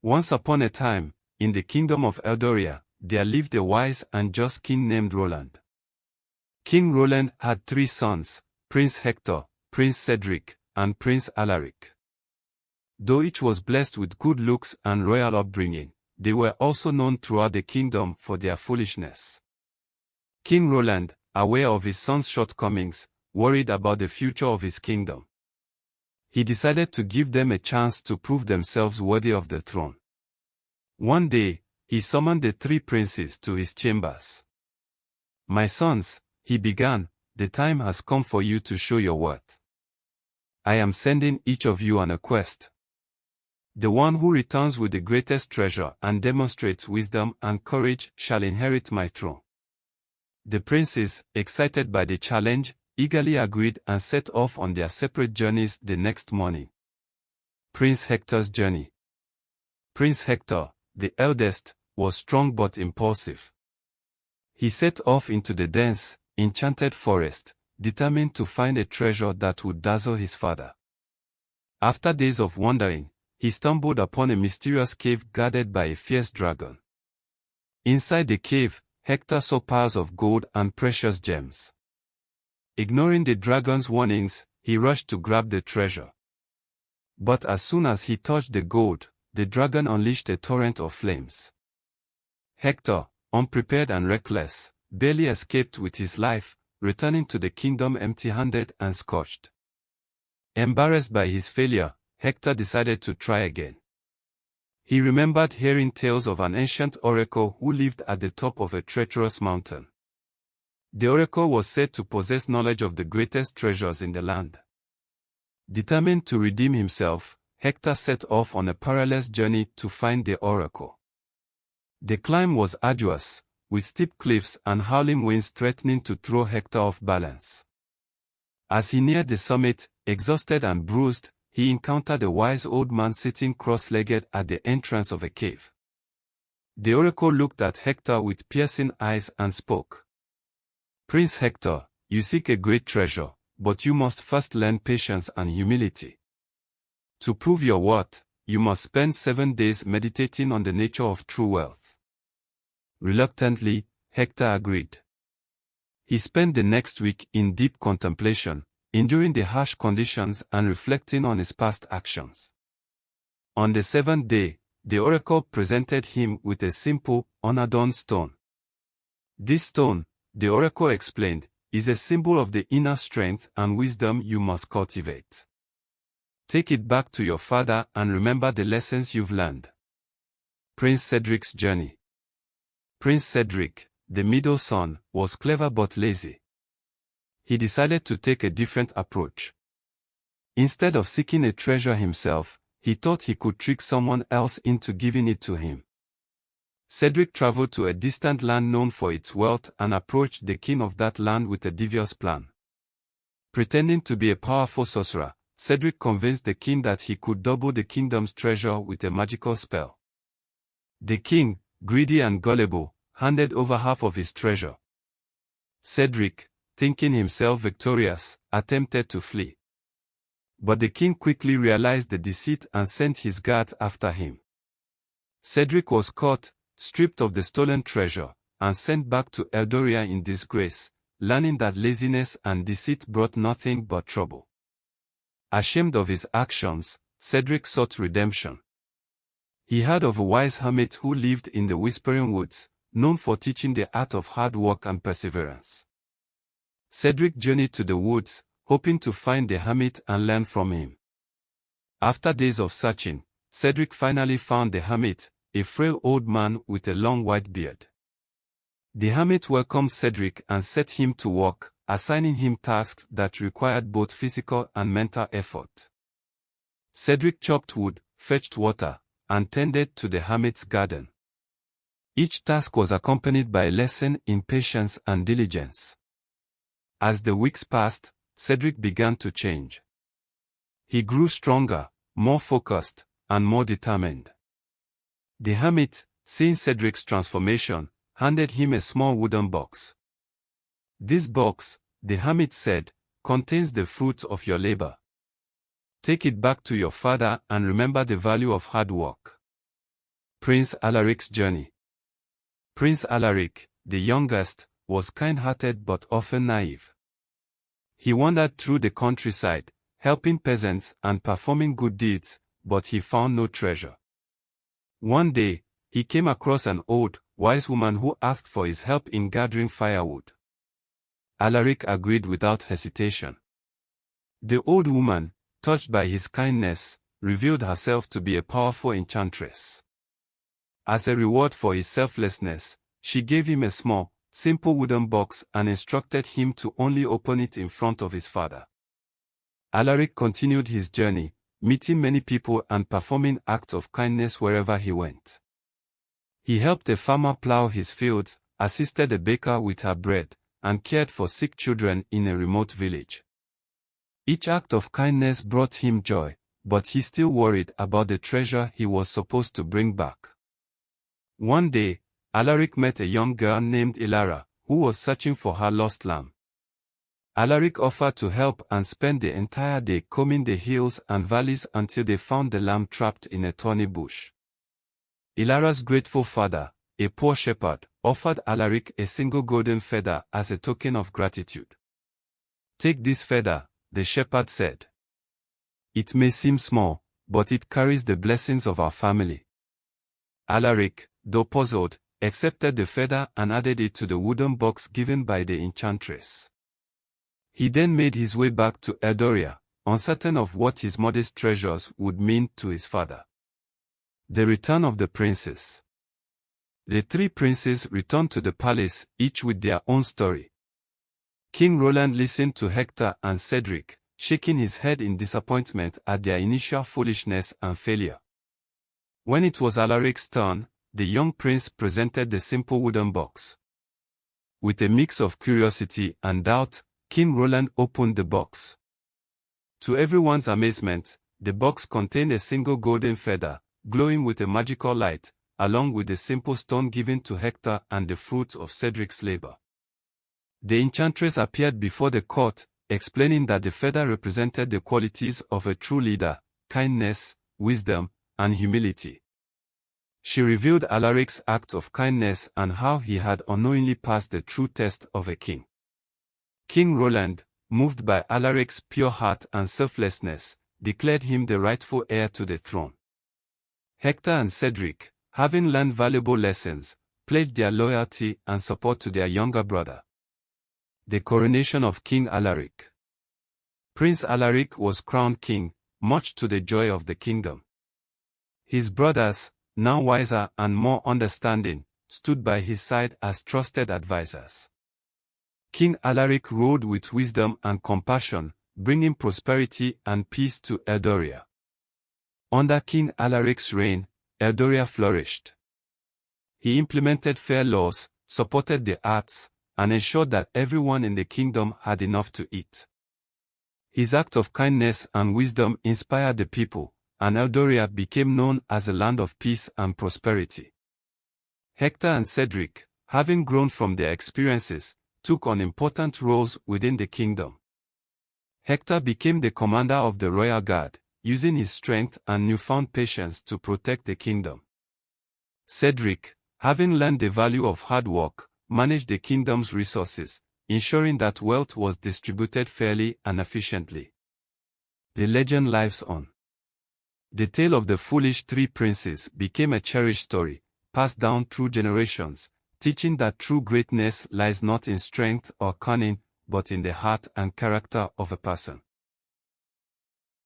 Once upon a time, in the kingdom of Eldoria, there lived a wise and just king named Roland. King Roland had 3 sons, Prince Hector, Prince Cedric, and Prince Alaric. Though each was blessed with good looks and royal upbringing, they were also known throughout the kingdom for their foolishness. King Roland, aware of his sons' shortcomings, worried about the future of his kingdom. He decided to give them a chance to prove themselves worthy of the throne. One day, he summoned the 3 princes to his chambers. "My sons," he began, "the time has come for you to show your worth. I am sending each of you on a quest. The one who returns with the greatest treasure and demonstrates wisdom and courage shall inherit my throne." The princes, excited by the challenge, eagerly agreed and set off on their separate journeys the next morning. Prince Hector's journey. Prince Hector, the eldest, was strong but impulsive. He set off into the dense, enchanted forest, determined to find a treasure that would dazzle his father. After days of wandering, he stumbled upon a mysterious cave guarded by a fierce dragon. Inside the cave, Hector saw piles of gold and precious gems. Ignoring the dragon's warnings, he rushed to grab the treasure. But as soon as he touched the gold, the dragon unleashed a torrent of flames. Hector, unprepared and reckless, barely escaped with his life, returning to the kingdom empty-handed and scorched. Embarrassed by his failure, Hector decided to try again. He remembered hearing tales of an ancient oracle who lived at the top of a treacherous mountain. The oracle was said to possess knowledge of the greatest treasures in the land. Determined to redeem himself, Hector set off on a perilous journey to find the oracle. The climb was arduous, with steep cliffs and howling winds threatening to throw Hector off balance. As he neared the summit, exhausted and bruised, he encountered a wise old man sitting cross-legged at the entrance of a cave. The oracle looked at Hector with piercing eyes and spoke. "Prince Hector, you seek a great treasure, but you must first learn patience and humility. To prove your worth, you must spend 7 days meditating on the nature of true wealth." Reluctantly, Hector agreed. He spent the next week in deep contemplation, enduring the harsh conditions and reflecting on his past actions. On the 7th day, the oracle presented him with a simple, unadorned stone. This stone, the oracle explained, is a symbol of the inner strength and wisdom you must cultivate. Take it back to your father and remember the lessons you've learned. Prince Cedric's journey. Prince Cedric, the middle son, was clever but lazy. He decided to take a different approach. Instead of seeking a treasure himself, he thought he could trick someone else into giving it to him. Cedric traveled to a distant land known for its wealth and approached the king of that land with a devious plan. Pretending to be a powerful sorcerer, Cedric convinced the king that he could double the kingdom's treasure with a magical spell. The king, greedy and gullible, handed over half of his treasure. Cedric, thinking himself victorious, attempted to flee. But the king quickly realized the deceit and sent his guards after him. Cedric was caught, stripped of the stolen treasure, and sent back to Eldoria in disgrace, learning that laziness and deceit brought nothing but trouble. Ashamed of his actions, Cedric sought redemption. He heard of a wise hermit who lived in the Whispering Woods, known for teaching the art of hard work and perseverance. Cedric journeyed to the woods, hoping to find the hermit and learn from him. After days of searching, Cedric finally found the hermit, a frail old man with a long white beard. The hermit welcomed Cedric and set him to work, assigning him tasks that required both physical and mental effort. Cedric chopped wood, fetched water, and tended to the hermit's garden. Each task was accompanied by a lesson in patience and diligence. As the weeks passed, Cedric began to change. He grew stronger, more focused, and more determined. The hermit, seeing Cedric's transformation, handed him a small wooden box. "This box," the hermit said, "contains the fruits of your labor. Take it back to your father and remember the value of hard work." Prince Alaric's journey. Prince Alaric, the youngest, was kind-hearted but often naive. He wandered through the countryside, helping peasants and performing good deeds, but he found no treasure. One day, he came across an old, wise woman who asked for his help in gathering firewood. Alaric agreed without hesitation. The old woman, touched by his kindness, revealed herself to be a powerful enchantress. As a reward for his selflessness, she gave him a small, simple wooden box and instructed him to only open it in front of his father. Alaric continued his journey, meeting many people and performing acts of kindness wherever he went. He helped a farmer plow his fields, assisted a baker with her bread, and cared for sick children in a remote village. Each act of kindness brought him joy, but he still worried about the treasure he was supposed to bring back. One day, Alaric met a young girl named Ilara, who was searching for her lost lamb. Alaric offered to help and spent the entire day combing the hills and valleys until they found the lamb trapped in a thorny bush. Ilara's grateful father, a poor shepherd, offered Alaric a single golden feather as a token of gratitude. "Take this feather," the shepherd said. "It may seem small, but it carries the blessings of our family." Alaric, though puzzled, accepted the feather and added it to the wooden box given by the enchantress. He then made his way back to Eldoria, uncertain of what his modest treasures would mean to his father. The return of the princes. The three princes returned to the palace, each with their own story. King Roland listened to Hector and Cedric, shaking his head in disappointment at their initial foolishness and failure. When it was Alaric's turn, the young prince presented the simple wooden box. With a mix of curiosity and doubt, King Roland opened the box. To everyone's amazement, the box contained a single golden feather, glowing with a magical light, along with a simple stone given to Hector and the fruits of Cedric's labor. The enchantress appeared before the court, explaining that the feather represented the qualities of a true leader: kindness, wisdom, and humility. She revealed Alaric's act of kindness and how he had unknowingly passed the true test of a king. King Roland, moved by Alaric's pure heart and selflessness, declared him the rightful heir to the throne. Hector and Cedric, having learned valuable lessons, pledged their loyalty and support to their younger brother. The coronation of King Alaric. Prince Alaric was crowned king, much to the joy of the kingdom. His brothers, now wiser and more understanding, stood by his side as trusted advisors. King Alaric ruled with wisdom and compassion, bringing prosperity and peace to Eldoria. Under King Alaric's reign, Eldoria flourished. He implemented fair laws, supported the arts, and ensured that everyone in the kingdom had enough to eat. His act of kindness and wisdom inspired the people, and Eldoria became known as a land of peace and prosperity. Hector and Cedric, having grown from their experiences, took on important roles within the kingdom. Hector became the commander of the royal guard, using his strength and newfound patience to protect the kingdom. Cedric, having learned the value of hard work, managed the kingdom's resources, ensuring that wealth was distributed fairly and efficiently. The legend lives on. The tale of the foolish three princes became a cherished story, passed down through generations, teaching that true greatness lies not in strength or cunning, but in the heart and character of a person.